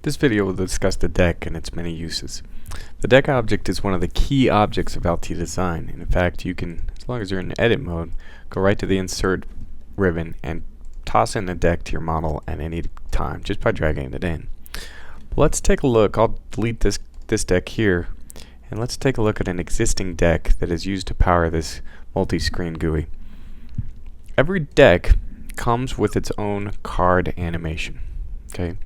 This video will discuss the deck and its many uses. The deck object is one of the key objects of Altia design. In fact, you can, as long as you're in edit mode, go right to the insert ribbon and toss in a deck to your model at any time just by dragging it in. Let's take a look. I'll delete this deck here, and let's take a look at an existing deck that is used to power this multi-screen GUI. Every deck comes with its own card animation. Okay,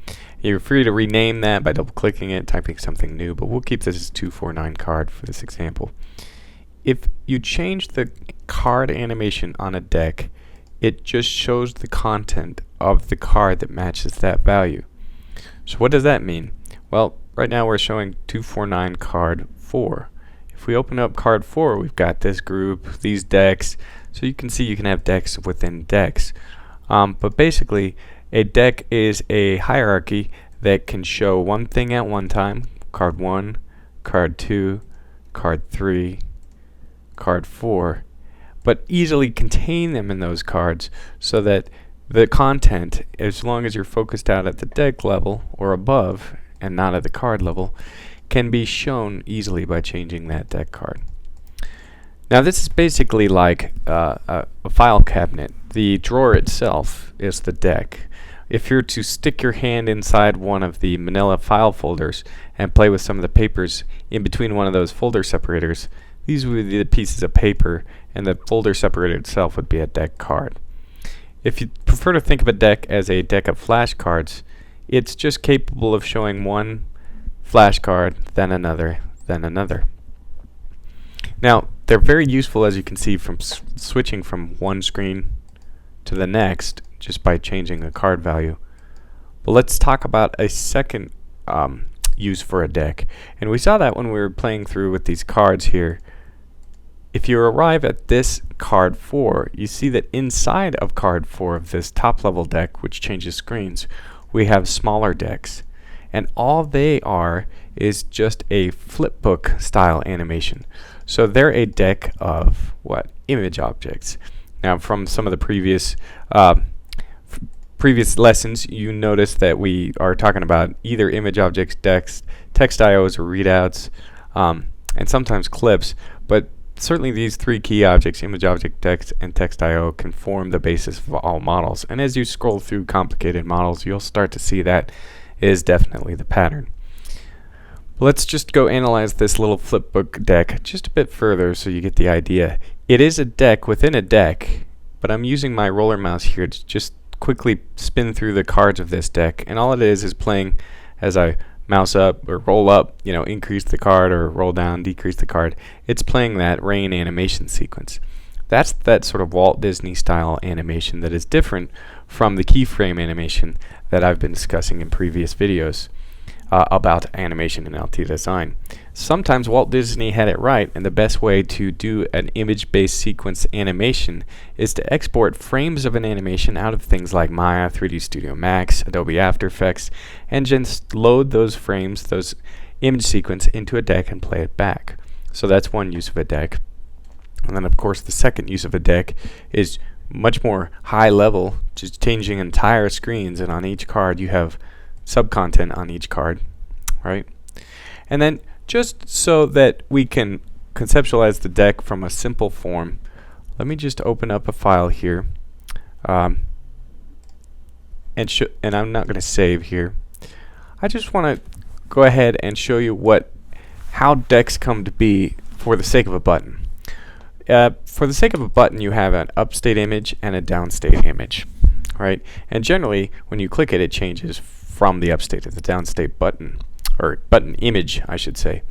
you're free to rename that by double-clicking it, typing something new, but we'll keep this as 249 card for this example. If you change the card animation on a deck, it just shows the content of the card that matches that value. So what does that mean? Well, right now we're showing 249 card 4. If we open up card 4, we've got this group, these decks, so you can see you can have decks within decks. But basically, a deck is a hierarchy that can show one thing at one time, card 1, card 2, card 3, card 4, but easily contain them in those cards so that the content, as long as you're focused out at the deck level or above and not at the card level, can be shown easily by changing that deck card. Now this is basically like a file cabinet. The drawer itself is the deck. If you're to stick your hand inside one of the manila file folders and play with some of the papers in between one of those folder separators, these would be the pieces of paper, and the folder separator itself would be a deck card. If you prefer to think of a deck as a deck of flashcards, it's just capable of showing one flashcard, then another, then another. Now, they're very useful, as you can see, from switching from one screen to the next just by changing a card value. But let's talk about a second use for a deck. And we saw that when we were playing through with these cards here. If you arrive at this card 4, you see that inside of card 4 of this top level deck, which changes screens, we have smaller decks. And all they are is just a flipbook style animation. So they're a deck of what? Image objects. Now from some of the previous lessons, you notice that we are talking about either image objects, decks, text IOs or readouts, and sometimes clips, but certainly these three key objects, image object, text, and text IO, can form the basis of all models. And as you scroll through complicated models, you'll start to see that is definitely the pattern. Let's just go analyze this little flipbook deck just a bit further so you get the idea. It is a deck within a deck, but I'm using my roller mouse here to just quickly spin through the cards of this deck, and all it is playing as I mouse up or roll up, increase the card, or roll down, decrease the card. It's playing that rain animation sequence. That's that sort of Walt Disney style animation that is different from the keyframe animation that I've been discussing in previous videos about animation in Altia design. Sometimes Walt Disney had it right, and the best way to do an image-based sequence animation is to export frames of an animation out of things like Maya, 3D Studio Max, Adobe After Effects, and just load those frames, those image sequence, into a deck and play it back. So that's one use of a deck. And then of course the second use of a deck is much more high level, just changing entire screens, and on each card you have sub-content on each card, right? And then just so that we can conceptualize the deck from a simple form, let me just open up a file here, and I'm not going to save here. I just want to go ahead and show you how decks come to be for the sake of a button. For the sake of a button, you have an upstate image and a downstate image, right? And generally, when you click it, it changes from the upstate to the downstate button, or button image, I should say.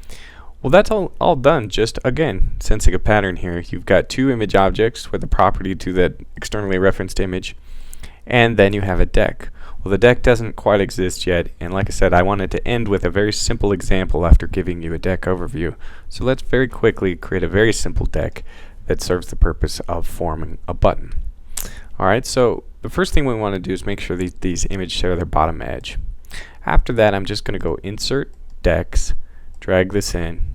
Well, that's all done just, again, sensing a pattern here. You've got two image objects with a property to that externally referenced image, and then you have a deck. Well, the deck doesn't quite exist yet, and like I said, I wanted to end with a very simple example after giving you a deck overview. So let's very quickly create a very simple deck that serves the purpose of forming a button. Alright, so the first thing we want to do is make sure these images share their bottom edge. After that, I'm just going to go Insert, Decks, drag this in,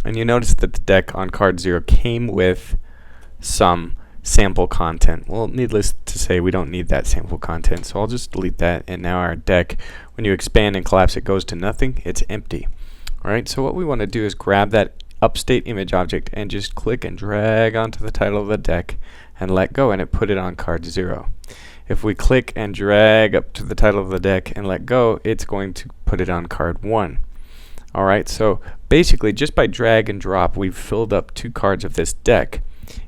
and you notice that the deck on card 0 came with some sample content. Well, needless to say, we don't need that sample content, so I'll just delete that, and now our deck, when you expand and collapse it, goes to nothing. It's empty. Alright, so what we want to do is grab that upstate image object and just click and drag onto the title of the deck and let go, and it put it on card 0. If we click and drag up to the title of the deck and let go, it's going to put it on card 1. Alright, so basically just by drag and drop, we've filled up 2 cards of this deck.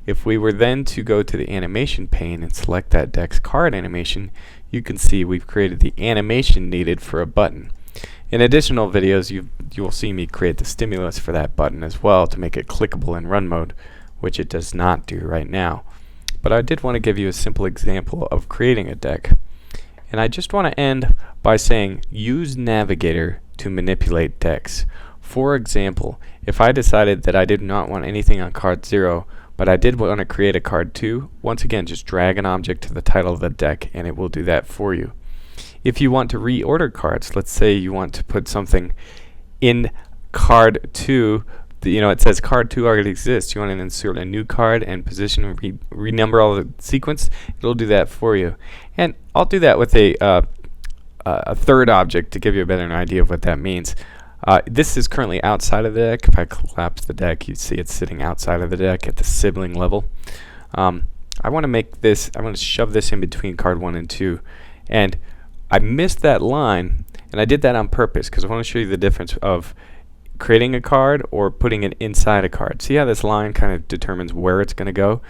If we were then to go to the animation pane and select that deck's card animation, you can see we've created the animation needed for a button. In additional videos, you will see me create the stimulus for that button as well to make it clickable in run mode, which it does not do right now. But I did want to give you a simple example of creating a deck. And I just want to end by saying use Navigator to manipulate decks. For example, if I decided that I did not want anything on card 0, but I did want to create a card 2, once again just drag an object to the title of the deck and it will do that for you. If you want to reorder cards, let's say you want to put something in card 2, it says card 2 already exists. You want to insert a new card and position and renumber all the sequence, it'll do that for you. And I'll do that with a third object to give you a better idea of what that means. This is currently outside of the deck. If I collapse the deck, you see it's sitting outside of the deck at the sibling level. I want to make this, I want to shove this in between card 1 and 2. And I missed that line, and I did that on purpose because I want to show you the difference of creating a card or putting it inside a card. See how this line kind of determines where it's going to go?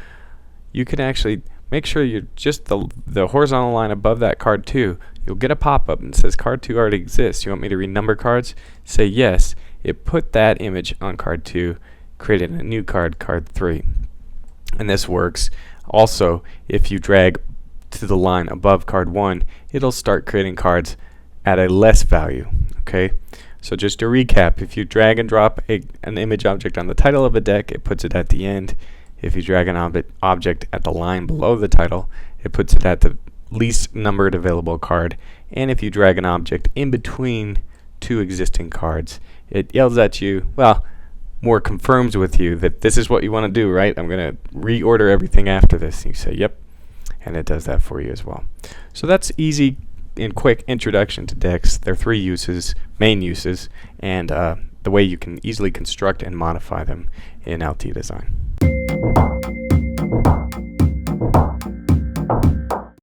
You can actually make sure you're just the horizontal line above that card 2. You'll get a pop-up and it says card 2 already exists. You want me to renumber cards? Say yes. It put that image on card 2, created a new card, card 3. And this works also if you drag to the line above card 1, it'll start creating cards at a less value. Okay, so just to recap, if you drag and drop an image object on the title of a deck, it puts it at the end. If you drag an object at the line below the title, it puts it at the least numbered available card. And if you drag an object in between 2 existing cards, it yells at you, well, more confirms with you that this is what you want to do, right? I'm going to reorder everything after this. And you say, yep. And it does that for you as well. So that's easy and quick introduction to decks. There are 3 uses, main uses, and the way you can easily construct and modify them in Altia Design.